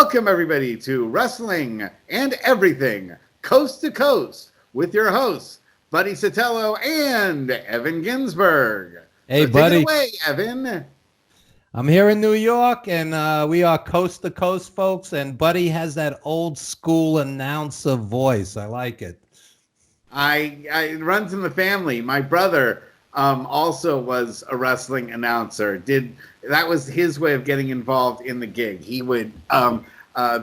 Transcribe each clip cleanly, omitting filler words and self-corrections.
Welcome, everybody, to Wrestling and Everything, Coast to Coast, with your hosts, Buddy Sotelo and Evan Ginsberg. Hey, so buddy. Take it away, Evan. I'm here in New York, and we are coast to coast, folks, and Buddy has that old school announcer voice. I like it. It runs in the family. My brother also was a wrestling announcer. That was his way of getting involved in the gig. He would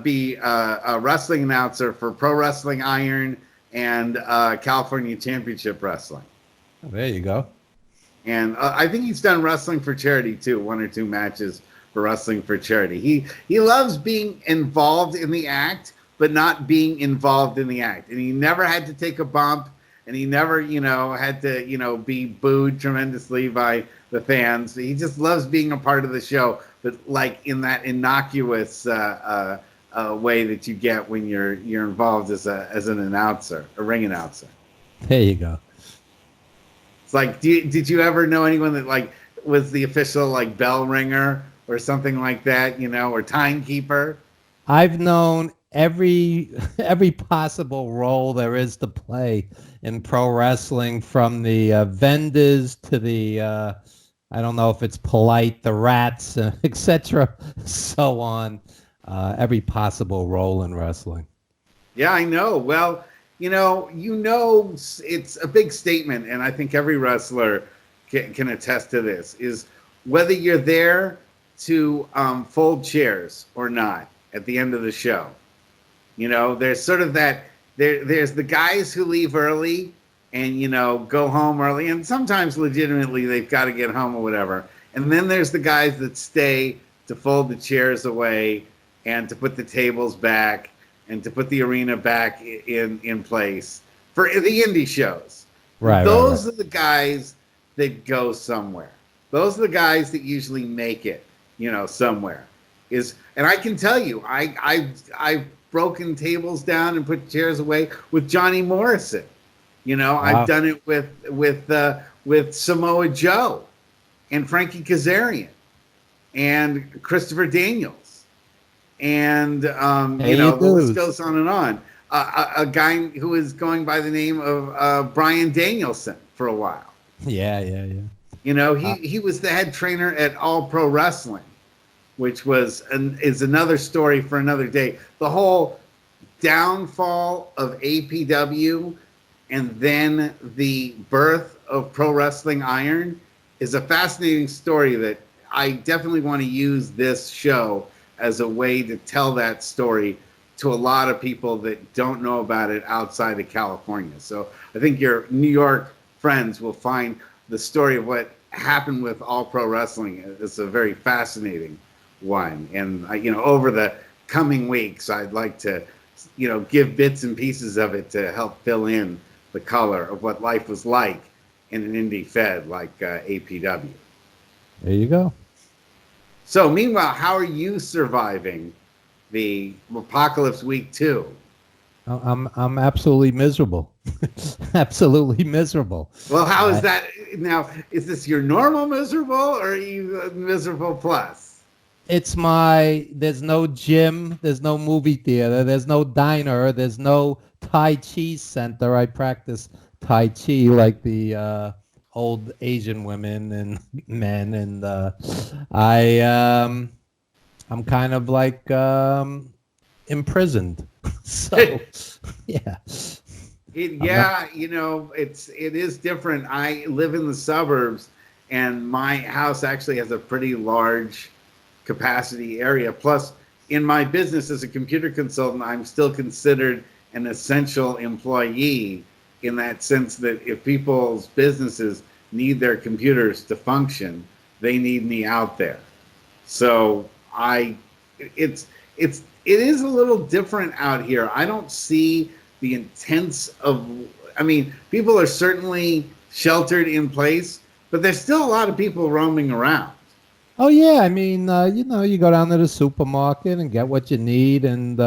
be a wrestling announcer for Pro Wrestling Iron and California Championship Wrestling. Oh, there you go. And I think he's done wrestling for charity too, 1 or 2 matches for wrestling for charity. He loves being involved in the act, but not being involved in the act. And he never had to take a bump, and he never, had to, be booed tremendously by the fans. He just loves being a part of the show, but like in that innocuous way that you get when you're involved as an announcer, a ring announcer. There you go. It's like, did you ever know anyone that like was the official like bell ringer or something like that, or timekeeper? I've known every possible role there is to play in pro wrestling, from the vendors to the I don't know if it's polite, the rats, etc., so on. Every possible role in wrestling. Yeah, I know. Well, it's a big statement, and I think every wrestler can attest to this, is whether you're there to fold chairs or not at the end of the show. There's sort of that, there's the guys who leave early and, go home early, and sometimes legitimately they've got to get home or whatever. And then there's the guys that stay to fold the chairs away and to put the tables back and to put the arena back in place for the indie shows. Right. Those are the guys that go somewhere. Those are the guys that usually make it, somewhere. And I can tell you, I've broken tables down and put chairs away with Johnny Morrison. Wow. I've done it with Samoa Joe and Frankie Kazarian and Christopher Daniels. And, the list goes on and on. A guy who is going by the name of Brian Danielson for a while. Yeah. He was the head trainer at All Pro Wrestling, which is another story for another day. The whole downfall of APW and then the birth of Pro Wrestling Iron is a fascinating story that I definitely want to use this show as a way to tell that story to a lot of people that don't know about it outside of California. So I think your New York friends will find the story of what happened with All Pro Wrestling is a very fascinating one. And, over the coming weeks, I'd like to, give bits and pieces of it to help fill in the color of what life was like in an indie fed like APW. There you go. So meanwhile, how are you surviving the Apocalypse Week 2? I'm absolutely miserable. Absolutely miserable. Well, how is that now? Is this your normal miserable, or are you miserable plus? There's no gym, there's no movie theater, there's no diner, there's no Tai Chi center. I practice Tai Chi like the old Asian women and men, and I'm kind of like imprisoned. So yeah. It is different. I live in the suburbs, and my house actually has a pretty large capacity area. Plus, in my business as a computer consultant, I'm still considered an essential employee, in that sense that if people's businesses need their computers to function, they need me out there. So it is a little different out here. I don't see the intense people are certainly sheltered in place, but there's still a lot of people roaming around. Oh yeah, you go down to the supermarket and get what you need, and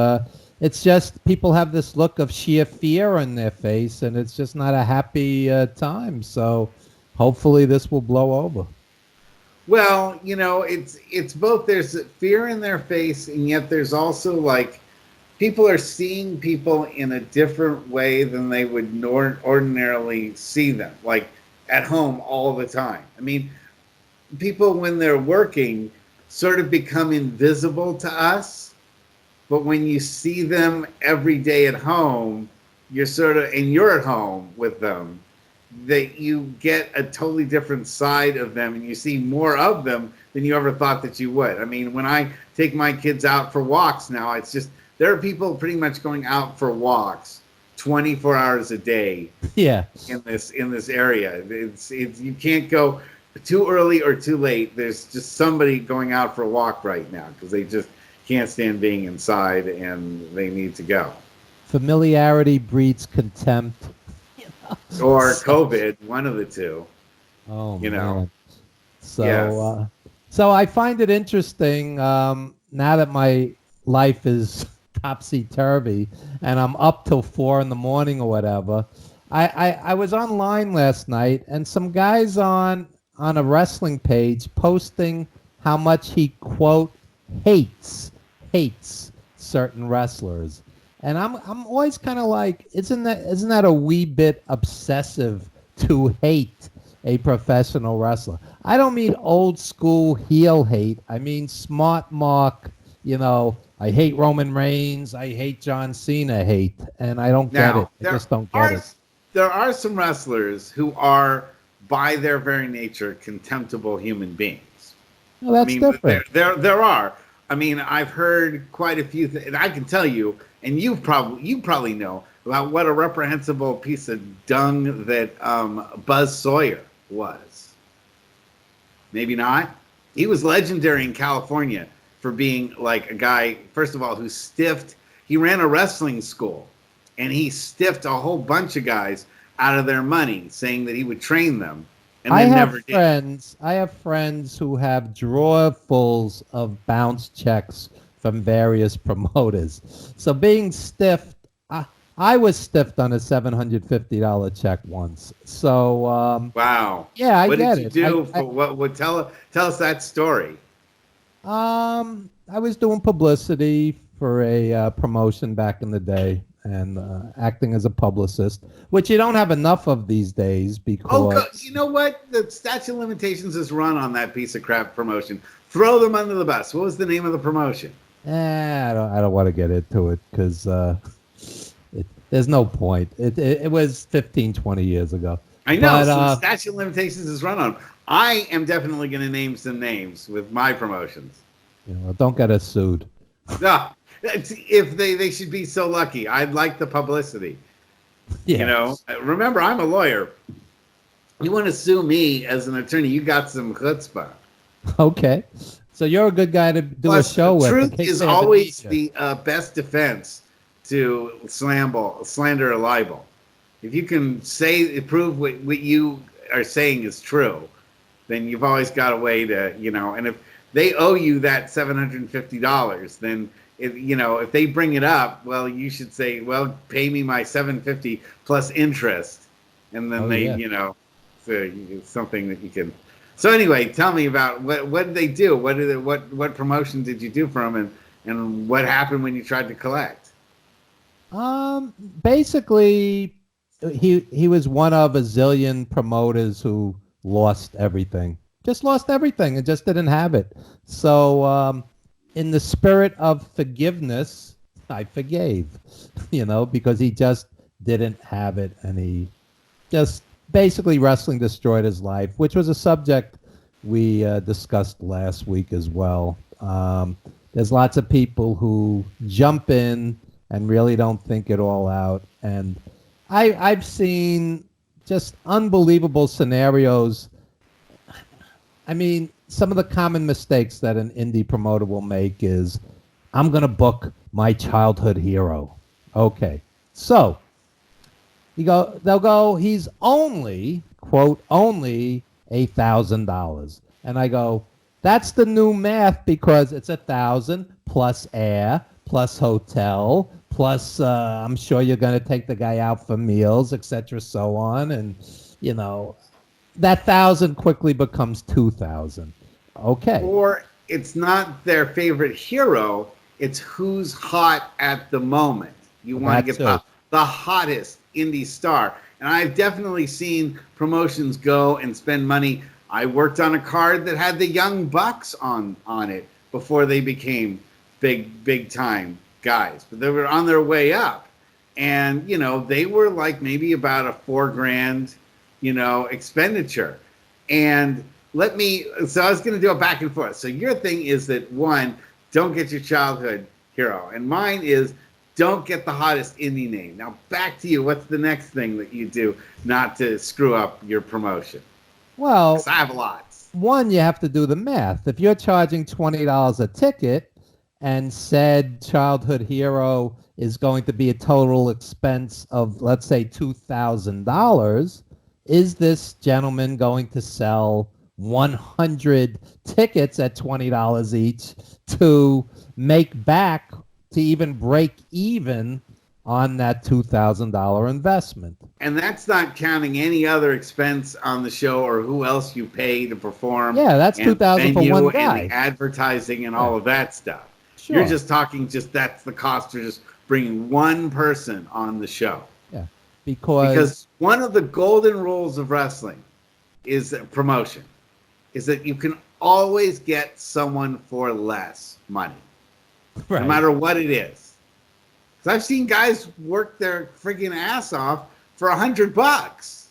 it's just people have this look of sheer fear on their face, and it's just not a happy time. So hopefully this will blow over. Well, it's both. There's fear in their face, and yet there's also like people are seeing people in a different way than they would ordinarily see them, like at home all the time. I mean, people when they're working sort of become invisible to us, but when you see them every day at home, you're at home with them, that you get a totally different side of them, and you see more of them than you ever thought that you would. I mean, when I take my kids out for walks now, it's just there are people pretty much going out for walks 24 hours a day. Yeah. In this area, it's you can't go too early or too late. There's just somebody going out for a walk right now because they just can't stand being inside and they need to go. Familiarity breeds contempt. Or COVID, one of the two. Oh, man. So, yes. So I find it interesting now that my life is topsy-turvy and I'm up till 4 in the morning or whatever. I was online last night and some guys on a wrestling page posting how much he, quote, hates certain wrestlers. And I'm always kind of like, isn't that a wee bit obsessive to hate a professional wrestler? I don't mean old school heel hate. I mean smart mark, I hate Roman Reigns, I hate John Cena hate, and I don't get it. I just don't get it. There are some wrestlers who are, by their very nature, contemptible human beings. Well, that's different. There are. I mean, I've heard quite a few things, and I can tell you, and you probably know about what a reprehensible piece of dung that Buzz Sawyer was. Maybe not. He was legendary in California for being like a guy, first of all, who stiffed. He ran a wrestling school, and he stiffed a whole bunch of guys out of their money, saying that he would train them. And I have friends who have drawerfuls of bounce checks from various promoters. So being stiffed, I was stiffed on a $750 check once. So wow. Yeah, I get it. What did you do for what? Tell us that story. I was doing publicity for a promotion back in the day, and acting as a publicist, which you don't have enough of these days because... you know what? The statute of limitations is run on that piece of crap promotion. Throw them under the bus. What was the name of the promotion? I don't want to get into it because there's no point. It was 15, 20 years ago. I know. So the statute of limitations is run on. I am definitely going to name some names with my promotions. Don't get us sued. No. If they should be so lucky. I'd like the publicity. Yeah. Remember, I'm a lawyer. You want to sue me as an attorney, you got some chutzpah. Okay. So you're a good guy to do a show with. Truth is always the best defense to slander or libel. If you can prove what you are saying is true, then you've always got a way to, and if they owe you that $750, then if they bring it up, well, you should say, well, pay me my $750 plus interest, and then it's something that you can. So anyway, tell me about what did they do? What promotion did you do for them, and what happened when you tried to collect? Basically, he was one of a zillion promoters who lost everything. Just lost everything and just didn't have it. So. In the spirit of forgiveness, I forgave, because he just didn't have it, and he just basically wrestling destroyed his life, which was a subject we discussed last week as well. There's lots of people who jump in and really don't think it all out, and I've seen just unbelievable scenarios. I mean, some of the common mistakes that an indie promoter will make is, I'm going to book my childhood hero. Okay. So they'll go, he's only, quote, only $1,000. And I go, that's the new math because it's 1,000 plus air, plus hotel, plus I'm sure you're going to take the guy out for meals, etc., so on. And, that 1,000 quickly becomes 2,000. Okay. or it's not their favorite hero, it's who's hot at the moment. You want to That get too. the hottest indie star. And I've definitely seen promotions go and spend money. I worked on a card that had the Young Bucks on it before they became big time guys, but they were on their way up. And they were like maybe about a $4,000 expenditure. And so I was going to do a back and forth. So your thing is that, one, don't get your childhood hero, and mine is don't get the hottest indie name. Now back to you. What's the next thing that you do not to screw up your promotion? Well, 'Cause I have lots. one, you have to do the math. If you're charging $20 a ticket and said childhood hero is going to be a total expense of, let's say, $2,000, is this gentleman going to sell 100 tickets at $20 each to make back, to even break even on that $2,000 investment? And that's not counting any other expense on the show or who else you pay to perform. Yeah, that's and $2,000 for venue one and guy. the advertising and all of that stuff. Sure. You're just talking, that's the cost of just bringing one person on the show. Yeah, because one of the golden rules of wrestling is promotion, is that you can always get someone for less money, right. no matter what it is. Because I've seen guys work their freaking ass off for $100.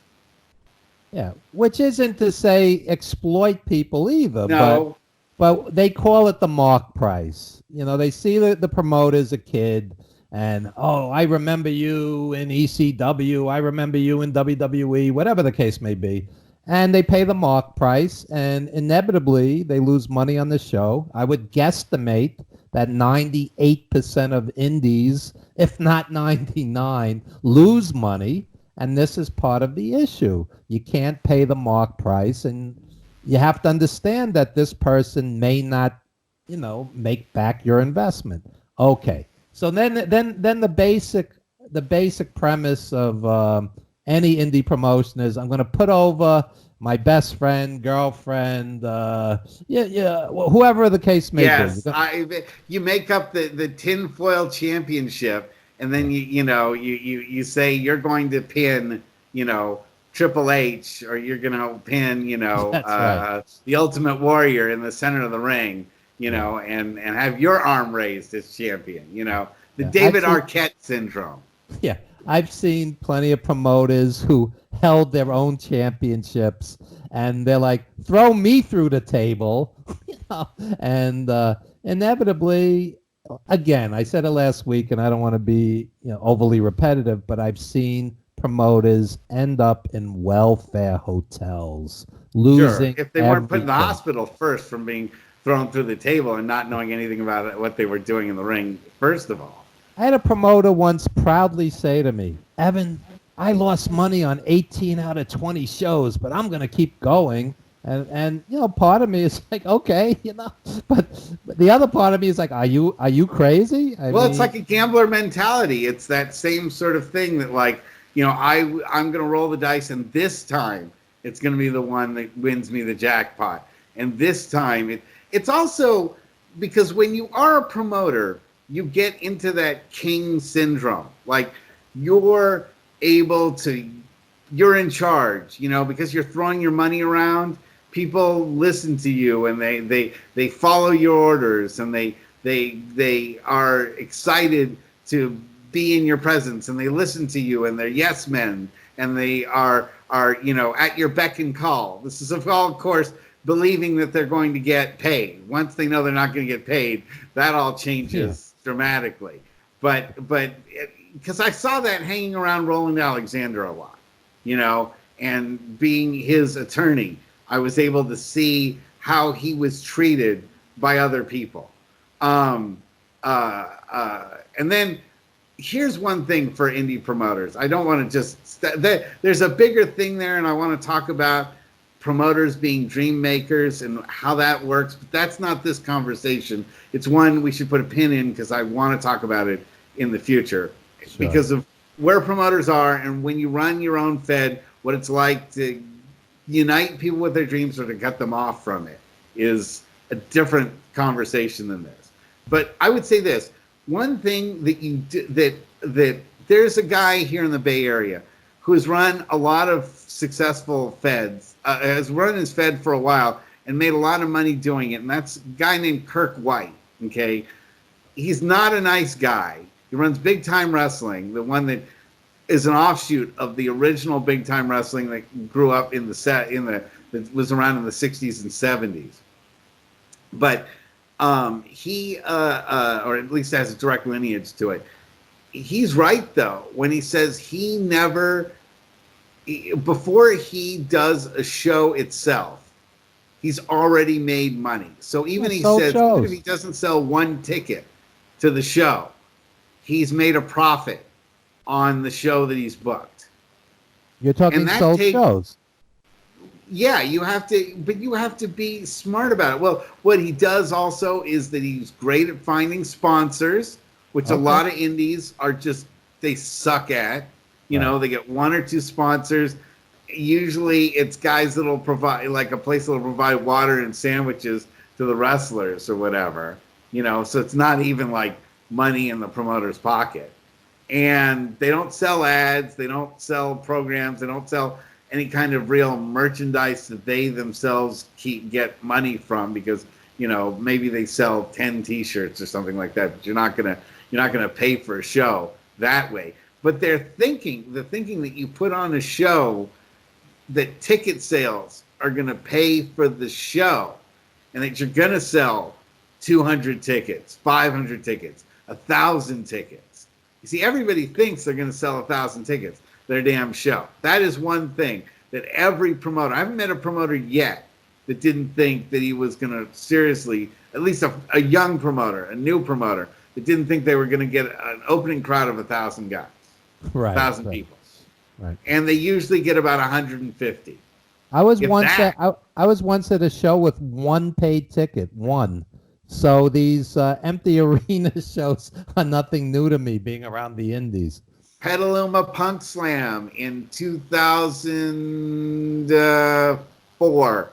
Yeah, which isn't to say exploit people either. No. But they call it the mark price. They see the promoter's a kid, and, oh, I remember you in ECW, I remember you in WWE, whatever the case may be. And they pay the mark price, and inevitably they lose money on the show. I would guesstimate that 98% of indies, if not 99, lose money, and this is part of the issue. You can't pay the mark price, and you have to understand that this person may not, make back your investment. Okay, so then the basic premise of any indie promotion is, I'm going to put over my best friend, girlfriend, whoever the case may be. You make up the tinfoil championship, and then you say you're going to pin Triple H, or you're going to pin right. the Ultimate Warrior in the center of the ring, and have your arm raised as champion. The David Arquette syndrome. Yeah, I've seen plenty of promoters who held their own championships, and they're like, throw me through the table, and inevitably, again, I said it last week, and I don't want to be overly repetitive, but I've seen promoters end up in welfare hotels, losing. Sure. If they weren't put in the hospital first from being thrown through the table and not knowing anything about what they were doing in the ring, first of all. I had a promoter once proudly say to me, Evan, I lost money on 18 out of 20 shows, but I'm going to keep going. And part of me is like, okay, but the other part of me is like, are you crazy? It's like a gambler mentality. It's that same sort of thing that, like, I'm going to roll the dice, and this time it's going to be the one that wins me the jackpot. And this time it's also because when you are a promoter, you get into that king syndrome. Like, you're in charge, because you're throwing your money around. People listen to you, and they follow your orders, and they are excited to be in your presence, and they listen to you, and they're yes men, and they are at your beck and call. This is all, of course, believing that they're going to get paid. Once they know they're not going to get paid, that all changes dramatically. But because I saw that hanging around Roland Alexander a lot, and being his attorney, I was able to see how he was treated by other people. And then here's one thing for indie promoters. I don't want to just there's a bigger thing there, and I want to talk about promoters being dream makers and how that works, but that's not this conversation. It's one we should put a pin in, because I want to talk about it in the future. Sure. Because of where promoters are, and when you run your own fed, what it's like to unite people with their dreams or to cut them off from it is a different conversation than this. But I would say this: one thing that you do, that there's a guy here in the Bay Area who has run a lot of successful feds, has run his fed for a while and made a lot of money doing it, and that's a guy named Kirk White. Okay, he's not a nice guy. He runs Big Time Wrestling, the one that is an offshoot of the original Big Time Wrestling that grew up in that was around in the 60s and 70s. But he, or at least has a direct lineage to it. He's right though when he says he never, before he does a show itself, he's already made money. So even he says, even if he doesn't sell one ticket to the show, he's made a profit on the show that he's booked. You're talking sold shows. Yeah, you have to, but you have to be smart about it. Well, what he does also is that he's great at finding sponsors, which a lot of indies are just, they suck at. You know, they get one or two sponsors. Usually it's guys that'll provide, like a place that'll provide water and sandwiches to the wrestlers or whatever. You know, so it's not even like money in the promoter's pocket. And they don't sell ads, they don't sell programs, they don't sell any kind of real merchandise that they themselves get money from, because, you know, maybe they sell 10 t-shirts or something like that, but you're not gonna pay for a show that way. But the thinking that you put on a show, that ticket sales are gonna pay for the show, and that you're gonna sell 200 tickets, 500 tickets, 1,000 tickets. You see, everybody thinks they're gonna sell 1,000 tickets their damn show. That is one thing that every promoter, I haven't met a promoter yet that didn't think that he was going to seriously, at least a young promoter, a new promoter, that didn't think they were going to get an opening crowd of 1,000 guys, 1,000 people. Right. And they usually get about 150. I was once at a show with one paid ticket, one. So these empty arena shows are nothing new to me, being around the indies. Petaluma Punk Slam in 2004,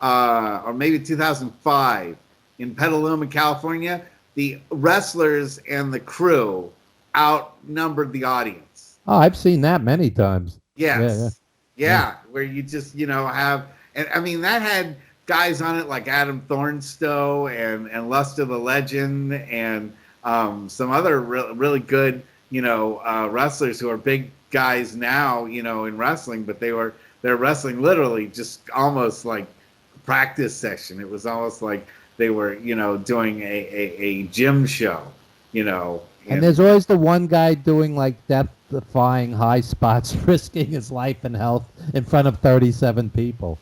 or maybe 2005, in Petaluma, California. The wrestlers and the crew outnumbered the audience. Oh, I've seen that many times. Yes. Yeah, where you just, you know, have, and I mean, that had guys on it like Adam Thornstowe and Luster the Legend and some other really good, you know, wrestlers who are big guys now, you know, in wrestling, but they're wrestling literally just almost like a practice session. It was almost like they were, you know, doing a gym show, you know. And there's always the one guy doing like death-defying high spots, risking his life and health in front of 37 people.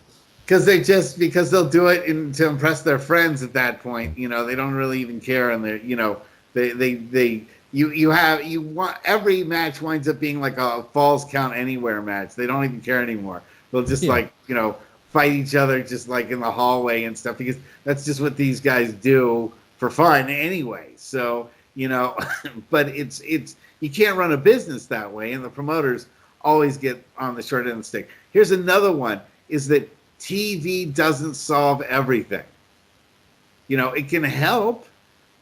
Because they'll do it to impress their friends at that point. You know, they don't really even care, and they're, you know, you want every match winds up being like a Falls Count Anywhere match. They don't even care anymore. They'll just like, you know, fight each other just like in the hallway and stuff, because that's just what these guys do for fun anyway. So, you know, but it's you can't run a business that way, and the promoters always get on the short end of the stick. Here's another one, is that TV doesn't solve everything. You know, it can help,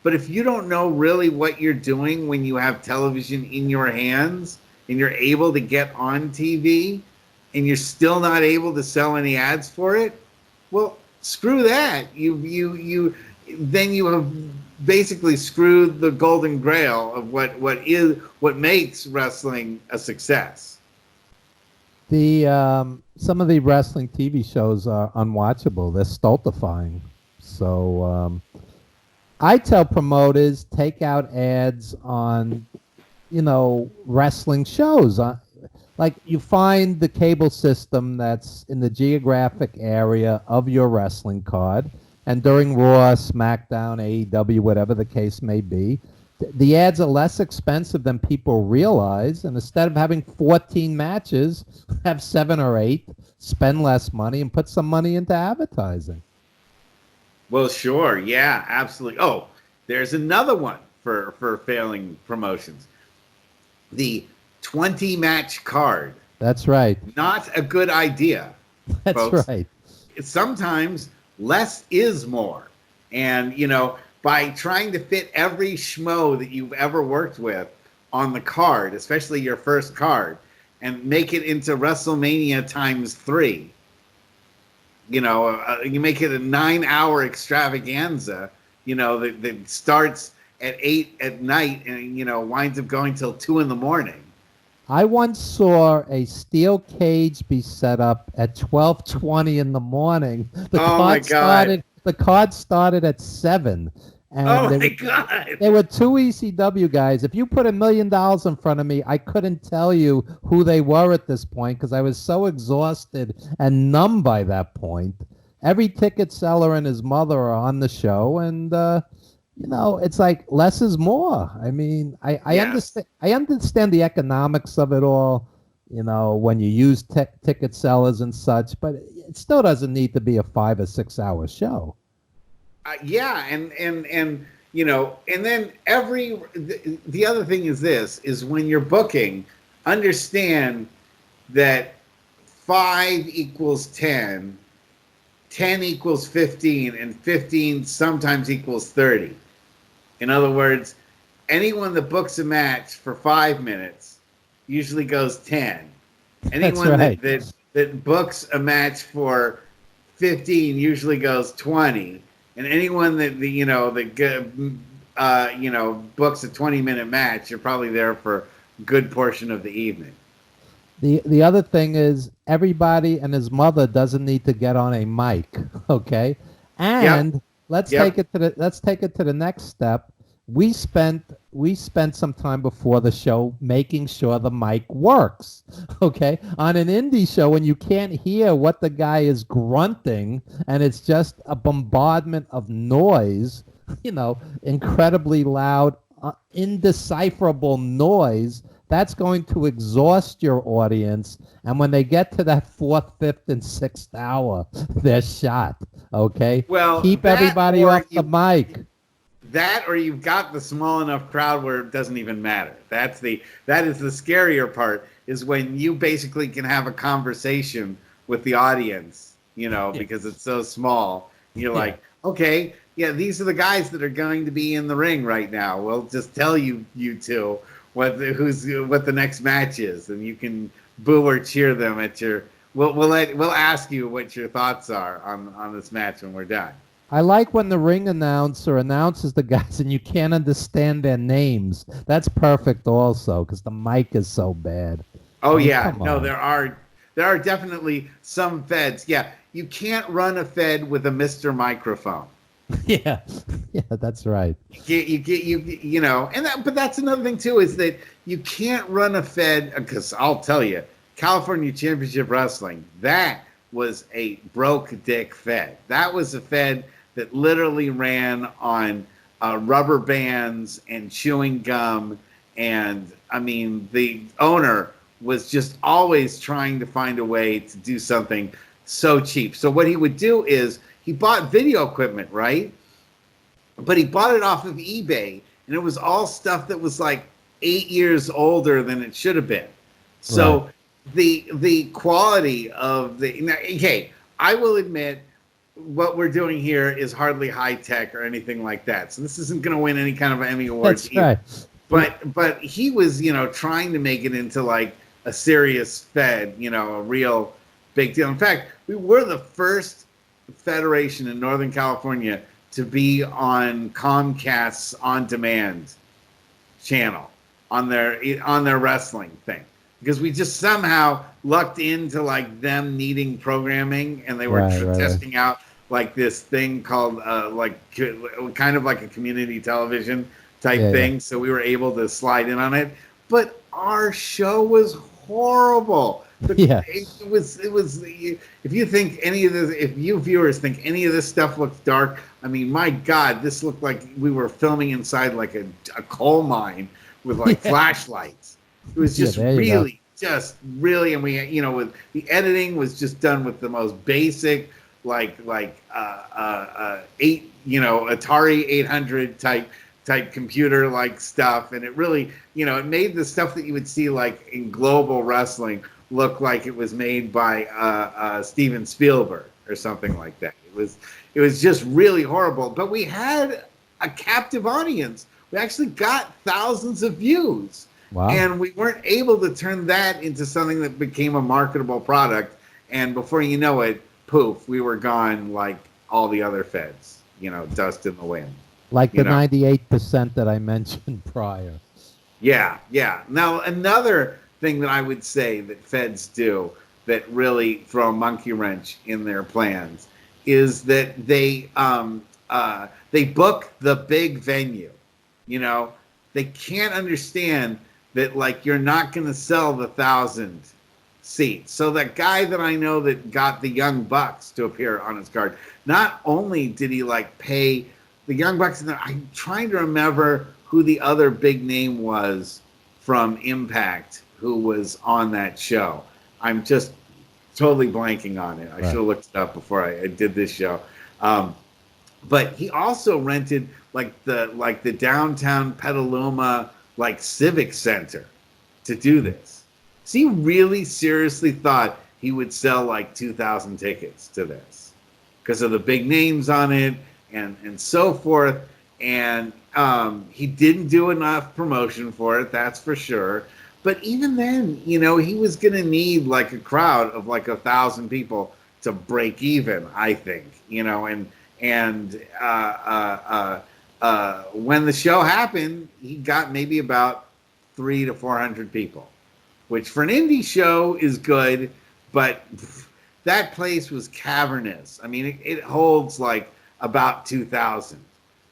but if you don't know really what you're doing when you have television in your hands and you're able to get on TV and you're still not able to sell any ads for it, well, screw that. You have basically screwed the golden grail of what makes wrestling a success. Some of the wrestling TV shows are unwatchable. They're stultifying. So I tell promoters, take out ads on, you know, wrestling shows. Like, you find the cable system that's in the geographic area of your wrestling card, and during Raw, SmackDown, AEW, whatever the case may be, the ads are less expensive than people realize, and instead of having 14 matches, have 7 or 8, spend less money, and put some money into advertising. Well, sure. Yeah, absolutely. Oh, there's another one for failing promotions. The 20-match card. That's right. Not a good idea. That's folks. right. Sometimes less is more. And, by trying to fit every schmo that you've ever worked with on the card, especially your first card, and make it into WrestleMania times 3, you make it a 9-hour extravaganza, that starts at 8 at night and, winds up going till 2 in the morning. I once saw a steel cage be set up at 12:20 in the morning. The card started at 7. And oh my God! There were 2 ECW guys. If you put $1 million in front of me, I couldn't tell you who they were at this point because I was so exhausted and numb by that point. Every ticket seller and his mother are on the show, and it's like less is more. I mean, I understand. I understand the economics of it all. When you use ticket sellers and such, but it still doesn't need to be a 5 or 6 hour show. Yeah, and then the other thing is when you're booking, understand that 5 equals 10, 10 equals 15, and 15 sometimes equals 30. In other words, anyone that books a match for 5 minutes usually goes 10. Anyone that books a match for 15 usually goes 20. And anyone that books a 20-minute match, you're probably there for a good portion of the evening. The other thing is everybody and his mother doesn't need to get on a mic, okay? And let's take it to the next step. We spent some time before the show making sure the mic works, okay? On an indie show, when you can't hear what the guy is grunting and it's just a bombardment of noise, incredibly loud, indecipherable noise, that's going to exhaust your audience. And when they get to that 4th, 5th, and 6th hour, they're shot, okay? Well, keep everybody off the mic. That, or you've got the small enough crowd where it doesn't even matter. That is the scarier part, is when you basically can have a conversation with the audience, because it's so small. You're like, okay, these are the guys that are going to be in the ring right now. We'll just tell you two what the next match is, and you can boo or cheer them at your. We'll ask you what your thoughts are on this match when we're done. I like when the ring announcer announces the guys and you can't understand their names. That's perfect also because the mic is so bad. Oh, yeah. No, there are definitely some feds. Yeah, you can't run a fed with a Mr. Microphone. Yeah, that's right. But that's another thing too, is that you can't run a fed, because I'll tell you, California Championship Wrestling, that was a broke dick fed. That was a fed that literally ran on rubber bands and chewing gum. And I mean, the owner was just always trying to find a way to do something so cheap. So what he would do is he bought video equipment, right? But he bought it off of eBay, and it was all stuff that was like 8 years older than it should have been. So the quality of I will admit, what we're doing here is hardly high tech or anything like that. So this isn't going to win any kind of Emmy Awards. That's right. But he was, trying to make it into like a serious fed, a real big deal. In fact, we were the first federation in Northern California to be on Comcast's On Demand channel on their wrestling thing. Because we just somehow lucked into like them needing programming, and they were testing out like this thing called kind of like a community television type thing. So we were able to slide in on it. But our show was horrible. It was. If you think any of this, if you viewers think any of this stuff looks dark, I mean, my God, this looked like we were filming inside like a coal mine with like flashlights. It was just really, and we, with the editing was just done with the most basic, Atari 800 type computer like stuff, and it really, it made the stuff that you would see like in global wrestling look like it was made by Steven Spielberg or something like that. It was just really horrible. But we had a captive audience. We actually got thousands of views. Wow. And we weren't able to turn that into something that became a marketable product. And before you know it, poof, we were gone like all the other feds, dust in the wind. Like the 98% that I mentioned prior. Yeah, yeah. Now, another thing that I would say that feds do that really throw a monkey wrench in their plans is that they book the big venue. They can't understand that, like, you're not going to sell the 1,000 seats. So that guy that I know that got the Young Bucks to appear on his card, not only did he like pay the Young Bucks, I'm trying to remember who the other big name was from Impact who was on that show. I'm just totally blanking on it. I should have looked it up before I did this show. But he also rented like the downtown Petaluma civic center to do this. So he really seriously thought he would sell like 2,000 tickets to this because of the big names on it and so forth. And he didn't do enough promotion for it, that's for sure. But even then, he was going to need like a crowd of like 1,000 people to break even, I think, and when the show happened, he got maybe about 300 to 400 people, which for an indie show is good, but that place was cavernous. I mean, it holds like about 2,000.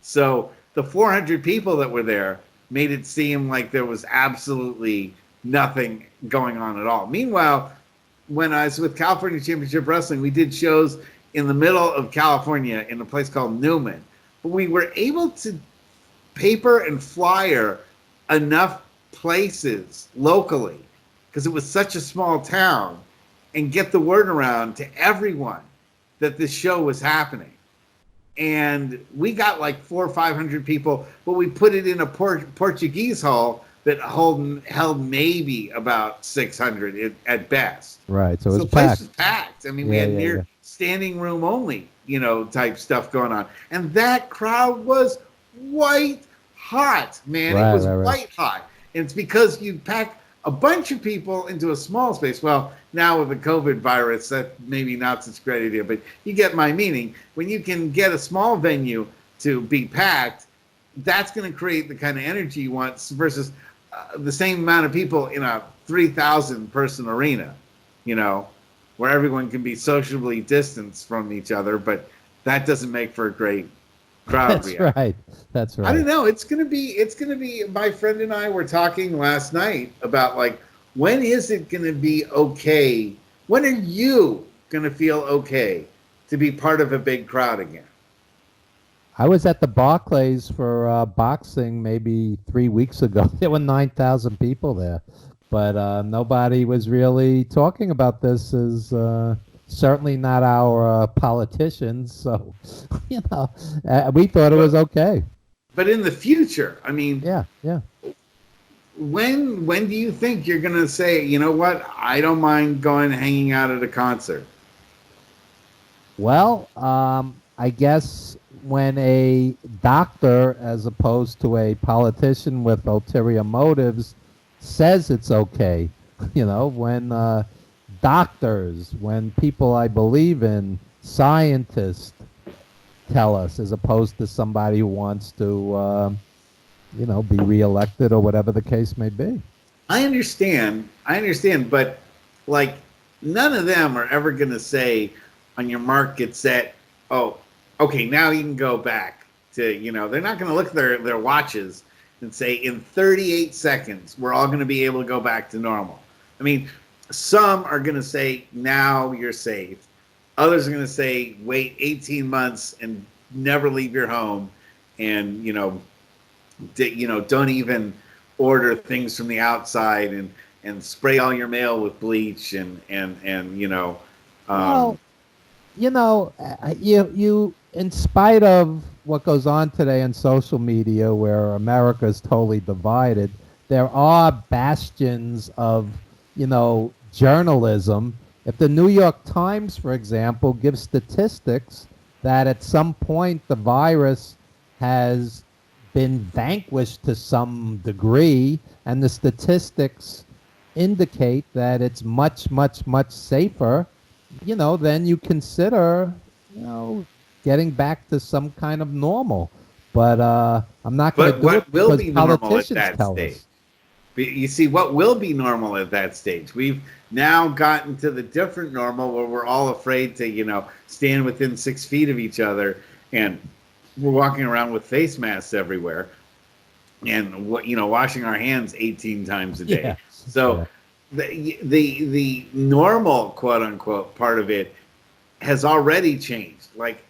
So the 400 people that were there made it seem like there was absolutely nothing going on at all. Meanwhile, when I was with California Championship Wrestling, we did shows in the middle of California in a place called Newman. But we were able to paper and flyer enough places locally because it was such a small town and get the word around to everyone that this show was happening. And we got like 400 or 500 people, but we put it in a Portuguese hall that held maybe about 600 at best. Right, so it was the place packed. was packed. I mean, we had standing room only, type stuff going on. And that crowd was white hot, man. Right, it was right. white hot. And it's because you pack a bunch of people into a small space. Well, now with the COVID virus, that maybe not such a great idea, but you get my meaning. When you can get a small venue to be packed, that's going to create the kind of energy you want versus the same amount of people in a 3,000 person arena, where everyone can be socially distanced from each other, but that doesn't make for a great crowd. That's right. I don't know. It's gonna be. My friend and I were talking last night about like, when is it gonna be okay? When are you gonna feel okay to be part of a big crowd again? I was at the Barclays for boxing maybe 3 weeks ago. There were 9,000 people there. But nobody was really talking about this as certainly not our politicians. So, we thought it was okay. But in the future, I mean, yeah. When do you think you're going to say, you know what, I don't mind going hanging out at a concert? Well, I guess when a doctor, as opposed to a politician with ulterior motives, says it's okay, when doctors, when people I believe in, scientists tell us, as opposed to somebody who wants to, be reelected or whatever the case may be. I understand, but like none of them are ever going to say on your mark, get set, oh, okay, now you can go back to, they're not going to look at their watches and say in 38 seconds, we're all going to be able to go back to normal. I mean, some are going to say, now you're safe. Others are going to say, wait 18 months and never leave your home. And, don't even order things from the outside and spray all your mail with bleach and well, you in spite of what goes on today in social media where America is totally divided, there are bastions of, journalism. If the New York Times, for example, gives statistics that at some point the virus has been vanquished to some degree, and the statistics indicate that it's much, much, much safer, then you consider, getting back to some kind of normal. But I'm not going to But do it what will because be normal at politicians that tell stage? us. You see, what will be normal at that stage? We've now gotten to the different normal where we're all afraid to, stand within 6 feet of each other, and we're walking around with face masks everywhere, and washing our hands 18 times a day. Yeah. So the normal quote unquote part of it has already changed. Like,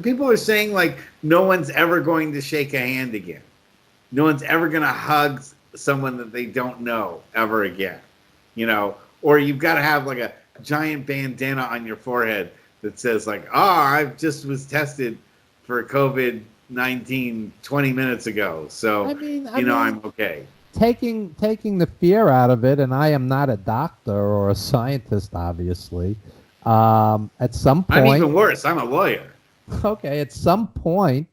people are saying, like, no one's ever going to shake a hand again. No one's ever going to hug someone that they don't know ever again. Or you've got to have like a giant bandana on your forehead that says, like, I just was tested for COVID-19 20 minutes ago. So, I'm okay. Taking the fear out of it, and I am not a doctor or a scientist, obviously. At some point, I'm even worse. I'm a lawyer. Okay, at some point,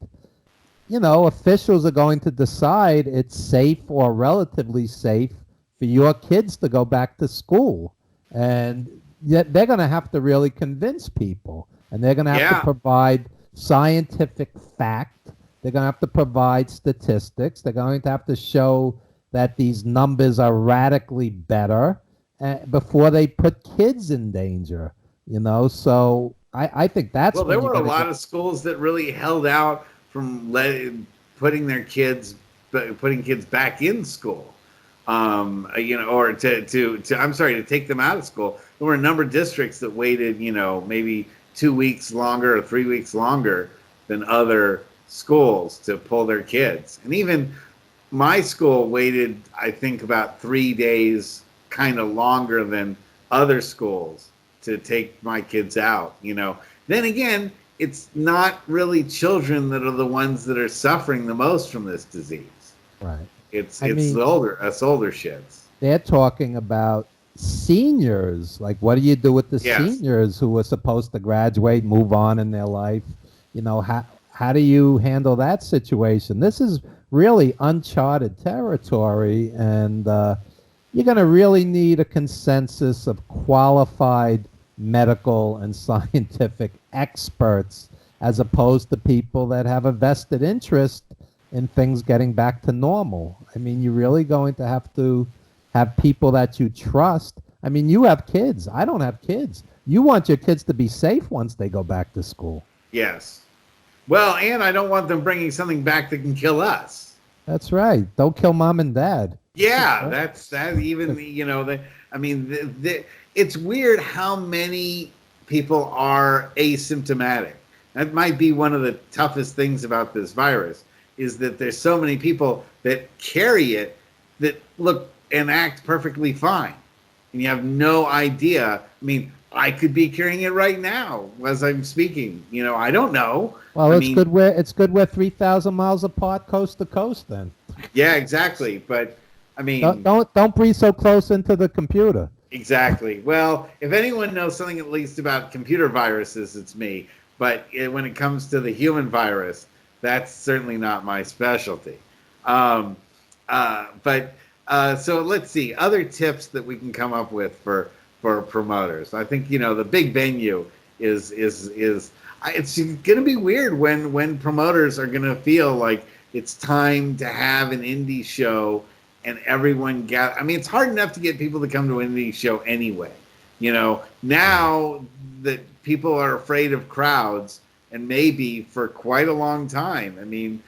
officials are going to decide it's safe or relatively safe for your kids to go back to school. And yet they're going to have to really convince people. And they're going to have to provide scientific fact. They're going to have to provide statistics. They're going to have to show that these numbers are radically better before they put kids in danger. So I think that's well. There were a lot of schools that really held out from putting kids back in school, or to take them out of school. There were a number of districts that waited, maybe 2 weeks longer or 3 weeks longer than other schools to pull their kids. And even my school waited, I think, about 3 days, kind of longer than other schools to take my kids out. Then again, it's not really children that are the ones that are suffering the most from this disease. Right. It's older shits. They're talking about seniors. Like, what do you do with the seniors who are supposed to graduate, move on in their life? How do you handle that situation? This is really uncharted territory, and you're going to really need a consensus of qualified medical and scientific experts, as opposed to people that have a vested interest in things getting back to normal. I mean, you're really going to have people that you trust. I mean, you have kids. I don't have kids. You want your kids to be safe once they go back to school. Yes. Well, and I don't want them bringing something back that can kill us. That's right. Don't kill mom and dad. Yeah, that's even, it's weird how many people are asymptomatic. That might be one of the toughest things about this virus, is that there's so many people that carry it that look and act perfectly fine. And you have no idea. I mean, I could be carrying it right now as I'm speaking. I don't know. Well, it's good we're 3,000 miles apart, coast to coast, then. Yeah, exactly. But I mean, don't breathe so close into the computer. Exactly. Well, if anyone knows something at least about computer viruses, it's me. But when it comes to the human virus, that's certainly not my specialty. So let's see other tips that we can come up with for promoters. I think the big venue is it's going to be weird when promoters are going to feel like it's time to have an indie show and everyone gather. I mean, it's hard enough to get people to come to an indie show anyway. Now that people are afraid of crowds, and maybe for quite a long time. I mean,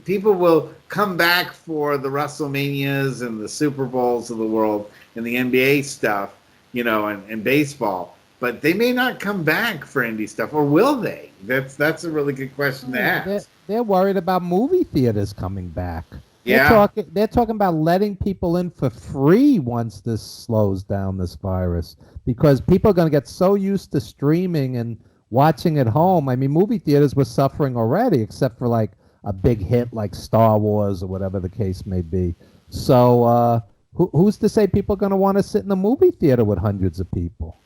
people will come back for the WrestleManias and the Super Bowls of the world and the NBA stuff, and baseball, but they may not come back for indie stuff, or will they? That's a really good question to ask. They're worried about movie theaters coming back. Yeah. They're talking about letting people in for free once this slows down, this virus, because people are going to get so used to streaming and watching at home. I mean, movie theaters were suffering already, except for like a big hit like Star Wars or whatever the case may be. So who's to say people are going to want to sit in the movie theater with hundreds of people?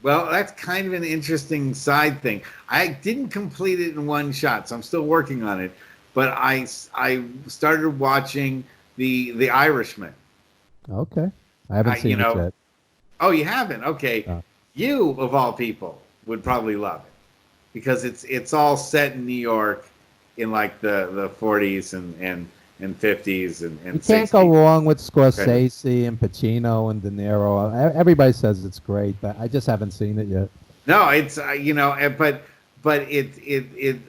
Well, that's kind of an interesting side thing. I didn't complete it in one shot, so I'm still working on it. But I started watching the Irishman. Okay. I haven't You seen it know, yet. oh, you haven't? Okay, No. you of all people would probably love it because it's all set in New York in like the 40s and 50s and You can't go 60s. wrong with Okay. Scorsese and Pacino and De Niro. Everybody says it's great, but I just haven't seen it yet. No, it's but it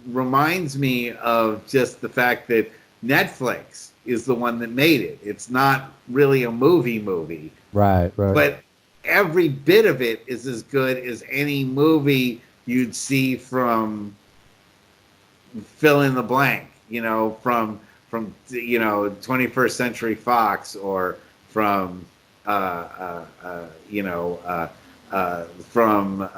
reminds me of just the fact that Netflix is the one that made it. It's not really a movie, Right, right. but every bit of it is as good as any movie you'd see from fill in the blank, from 21st Century Fox or from from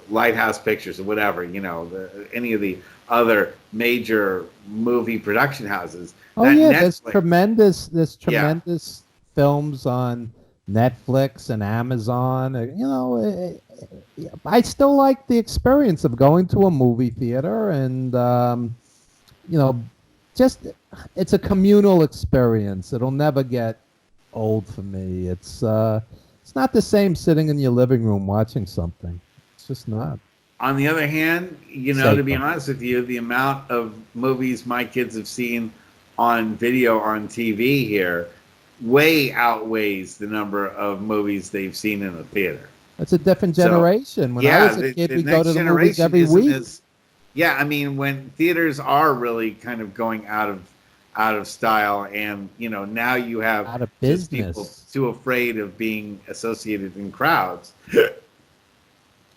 Lighthouse Pictures or whatever, any of the other major movie production houses. Oh That yeah, Netflix, there's yeah, tremendous films on Netflix and Amazon. I still like the experience of going to a movie theater and you know, just it's a communal experience. It'll never get old for me. It's not the same sitting in your living room watching something. It's just not. on the other hand, to be Safer. honest with you, the amount of movies my kids have seen on video or on TV here way outweighs the number of movies they've seen in the theater. It's a different So, generation. When I yeah, was a kid, the we go next to the movies generation every isn't week. as, yeah, I mean, when theaters are really kind of going out of style, and now you have Out of just people business. too afraid of being associated in crowds.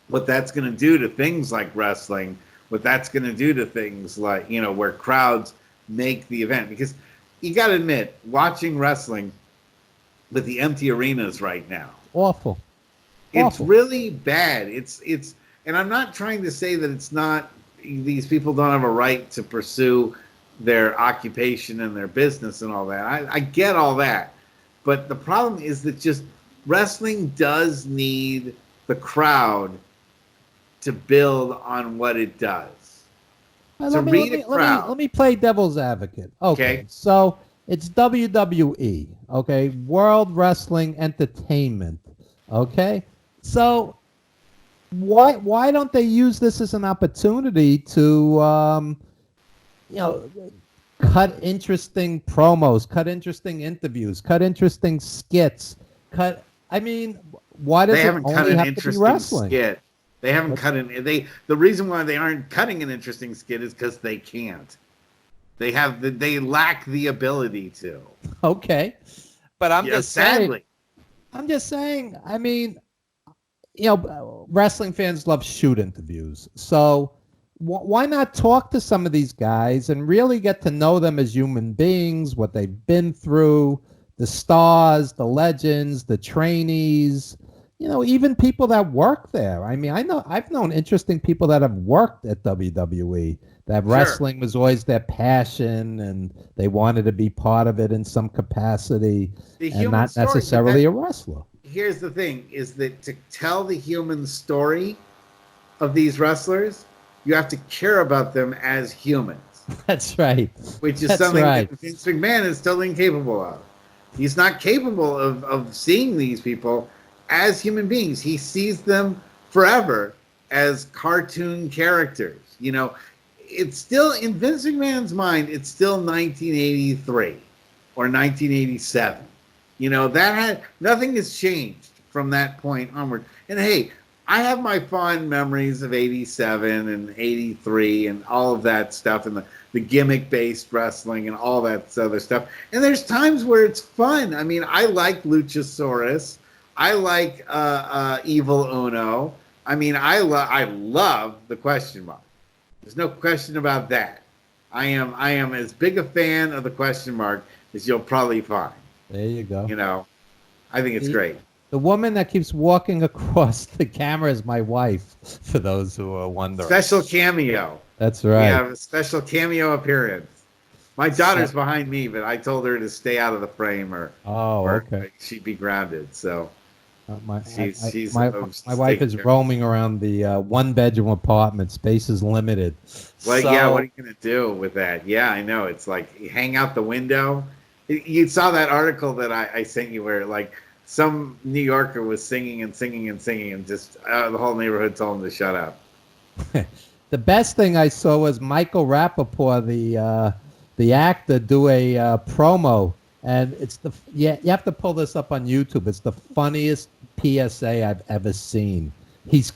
What that's going to do to things like wrestling, what that's going to do to things like, where crowds make the event. Because you got to admit, watching wrestling with the empty arenas right now, Awful. it's Awful. really bad. And I'm not trying to say that it's not, these people don't have a right to pursue their occupation and their business and all that. I get all that. But the problem is that just wrestling does need the crowd to build on what it does. To read a crowd. Let me play devil's advocate. Okay, Okay. so it's WWE. Okay, World Wrestling Entertainment. Okay, so why don't they use this as an opportunity to you know cut interesting promos, cut interesting interviews, cut interesting skits, cut. I mean, why does They it haven't cut only an have to be interesting wrestling? skit. They haven't What's- cut an the reason why they aren't cutting an interesting skit is because they can't. They lack the ability to. Okay, but I'm Yeah, just saying. sadly. I'm just saying. I mean, wrestling fans love shoot interviews. So why not talk to some of these guys and really get to know them as human beings, what they've been through, the stars, the legends, the trainees, even people that work there. I mean, I've known interesting people that have worked at WWE, that Sure. wrestling was always their passion and they wanted to be part of it in some capacity The and human not story, but necessarily a wrestler. here's the thing: is that to tell the human story of these wrestlers, you have to care about them as humans, That's right. which is That's something right. that Vince McMahon is totally incapable of. He's not capable of seeing these people as human beings. He sees them forever as cartoon characters. It's still in Vince McMahon's mind. It's still 1983 or 1987. Nothing has changed from that point onward. And hey, I have my fond memories of 87 and 83 and all of that stuff and the gimmick-based wrestling and all that other stuff. And there's times where it's fun. I mean, I like Luchasaurus. I like Evil Uno. I mean, I love the Question Mark. There's no question about that. I am as big a fan of the Question Mark as you'll probably find. There you go. I think it's great. The woman that keeps walking across the camera is my wife, for those who are wondering. Special cameo. That's We right. have a special cameo appearance. My daughter's behind me, but I told her to stay out of the frame, or Okay. she'd be grounded. So My she's my wife is roaming around the one-bedroom apartment. Space is limited. Well, yeah, what So are you going to do with that? Yeah, I know. It's like hang out the window. You saw that article that I sent you where like some New Yorker was singing and singing and singing, and just the whole neighborhood told him to shut up. the best thing I saw was Michael Rappaport, the actor, do a promo, and it's you have to pull this up on YouTube. It's the funniest PSA I've ever seen. He's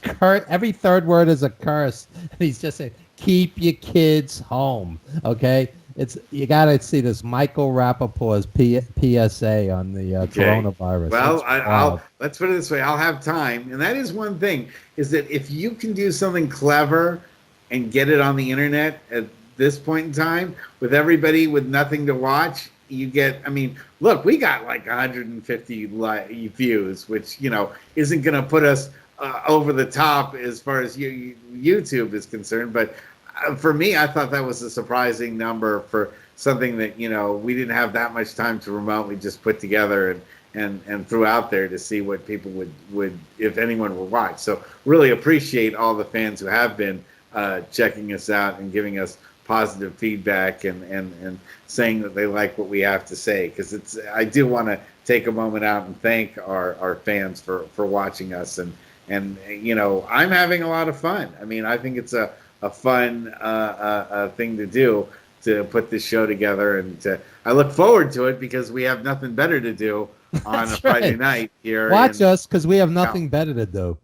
every third word is a curse, and he's just saying, "Keep your kids home." Okay, you gotta see this Michael Rappaport's PSA on the coronavirus. Well, I'll let's put it this way: I'll have time, and that is one thing: is that if you can do something clever and get it on the internet at this point in time, with everybody with nothing to watch, you get. I mean, look, we got like 150 views, which isn't going to put us over the top as far as YouTube is concerned, but for me, I thought that was a surprising number for something that we didn't have that much time to remotely just put together and threw out there to see what people would if anyone would watch. So really appreciate all the fans who have been checking us out and giving us positive feedback and saying that they like what we have to say, because I do want to take a moment out and thank our fans for watching us, and I'm having a lot of fun. I mean, I think it's a fun thing to do, to put this show together, and I look forward to it because we have nothing better to do on a Friday night here. Watch us, because we have nothing better to do.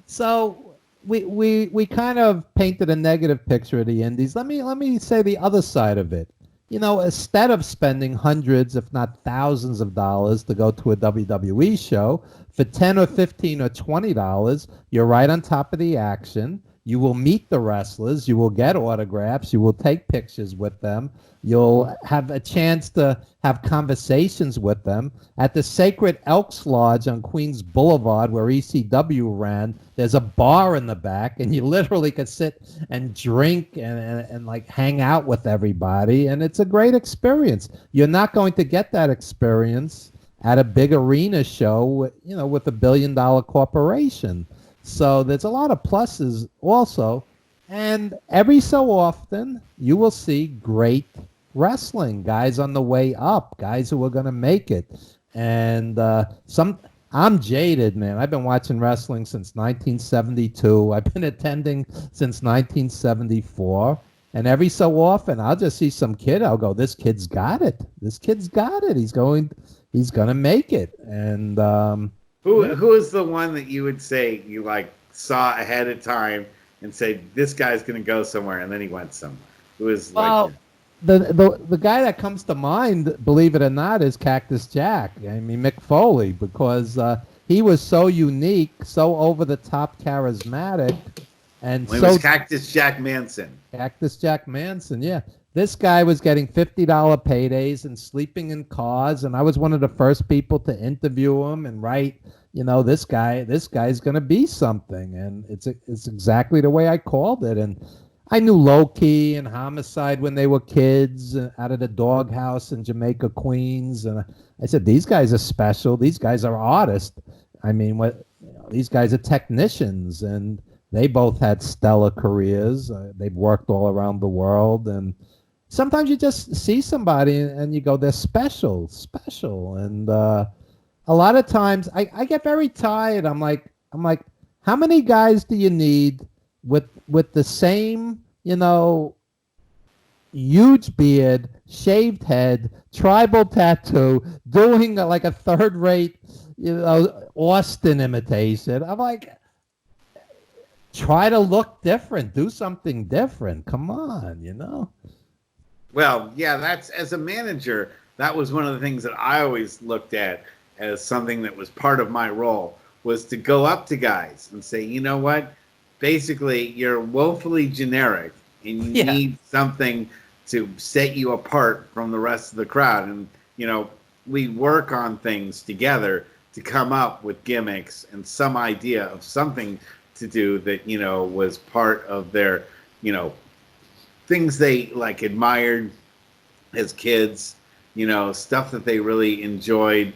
So we kind of painted a negative picture of the Indies. Let me say the other side of it. Instead of spending hundreds, if not thousands of dollars to go to a WWE show, for $10 or $15 or $20, you're right on top of the action. You will meet the wrestlers. You will get autographs. You will take pictures with them. You'll have a chance to have conversations with them. At the Sacred Elks Lodge on Queens Boulevard, where ECW ran, there's a bar in the back, and you literally could sit and drink and like hang out with everybody, and it's a great experience. You're not going to get that experience at a big arena show, with a $1 billion corporation. So there's a lot of pluses also. And every so often, you will see great wrestling, guys on the way up, guys who are going to make it. And I'm jaded, man. I've been watching wrestling since 1972. I've been attending since 1974. And every so often, I'll just see some kid. I'll go, this kid's got it. This kid's got it. He's going to make it. And who is the one that you would say you saw ahead of time and say this guy's going to go somewhere, and then he went somewhere? Who is the guy that comes to mind, believe it or not, is Cactus Jack. I mean, Mick Foley, because he was so unique, so over the top, charismatic, and it was Cactus Jack Manson. Cactus Jack Manson, yeah. This guy was getting $50 paydays and sleeping in cars, and I was one of the first people to interview him and write, this guy's going to be something, and it's exactly the way I called it. And I knew Low-Key and Homicide when they were kids out of the doghouse in Jamaica, Queens, and I said, these guys are special. These guys are artists. I mean, these guys are technicians, and they both had stellar careers. They've worked all around the world, and sometimes you just see somebody and you go, they're special. And a lot of times I get very tired. I'm like, how many guys do you need with the same, huge beard, shaved head, tribal tattoo, doing like a third-rate, Austin imitation? I'm like, try to look different, do something different. Come on, Well, yeah, that's, as a manager, that was one of the things that I always looked at as something that was part of my role, was to go up to guys and say, you know what? Basically, you're woefully generic, and you need something to set you apart from the rest of the crowd. And, we work on things together to come up with gimmicks and some idea of something to do that, was part of their, things they admired as kids, stuff that they really enjoyed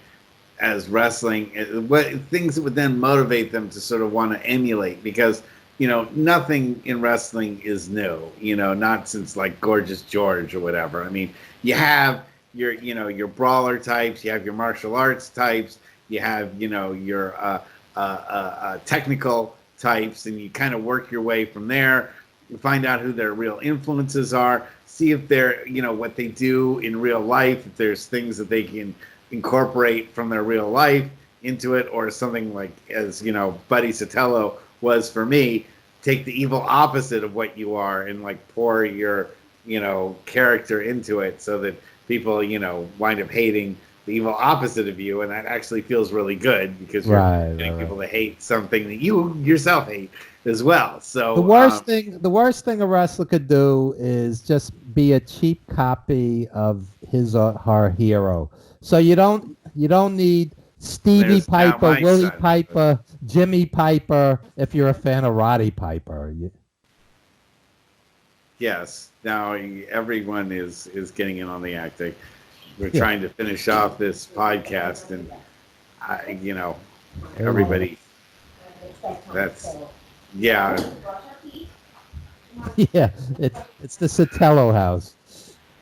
as wrestling, what things that would then motivate them to sort of want to emulate, because nothing in wrestling is new, not since like Gorgeous George or whatever. I mean, you have your brawler types, you have your martial arts types, you have your technical types, and you kind of work your way from there. You find out who their real influences are, see if they're what they do in real life, if there's things that they can incorporate from their real life into it, or something like, as Buddy Sotelo was for me, take the evil opposite of what you are and like pour your character into it, so that people wind up hating the evil opposite of you, and that actually feels really good, because you're getting people to hate something that you yourself hate as well. So the worst thing a wrestler could do is just be a cheap copy of his or her hero. So you don't need Stevie There's Piper, Willie son. Piper, Jimmy Piper, if you're a fan of Roddy Piper. Yes. Now everyone is getting in on the acting. We're trying to finish off this podcast, and everybody. That's yeah. Yeah, it's the Sotelo house.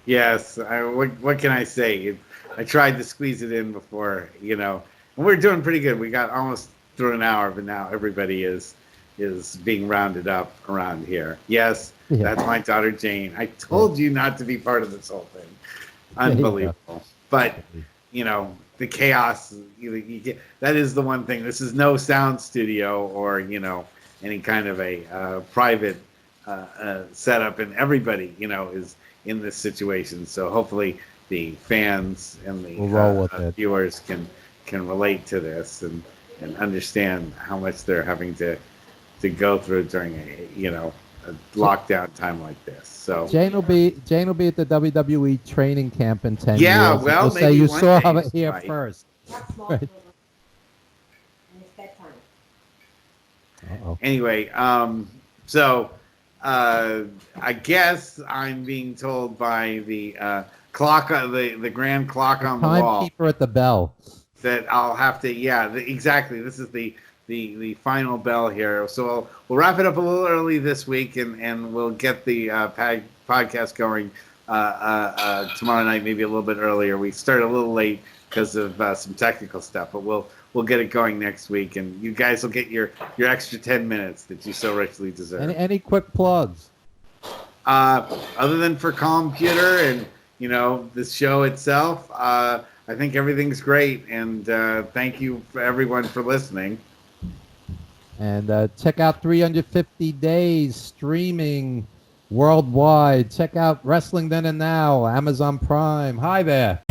Yes. What can I say? I tried to squeeze it in before, and we're doing pretty good. We got almost through an hour, but now everybody is being rounded up around here. Yes, that's my daughter Jane. I told you not to be part of this whole thing. Unbelievable. But the chaos. That is the one thing. This is no sound studio or any kind of a private setup, and everybody is in this situation. So hopefully the fans and the viewers can relate to this and understand how much they're having to go through during a lockdown time like this. So Jane will be at the WWE training camp in 10 years. Yeah, well, maybe say you saw it here first. Right. Anyway, so I guess I'm being told by the clock, the grand clock on the wall, timekeeper at the bell, that I'll have to. Yeah, exactly. This is the final bell here. So we'll wrap it up a little early this week, and we'll get the podcast going tomorrow night, maybe a little bit earlier. We started a little late because of some technical stuff, but we'll get it going next week, and you guys will get your extra 10 minutes that you so richly deserve. Any quick plugs? Other than for Computer and this show itself, I think everything's great, and thank you for everyone for listening. And check out 350 Days streaming worldwide. Check out Wrestling Then and Now, Amazon Prime. Hi there.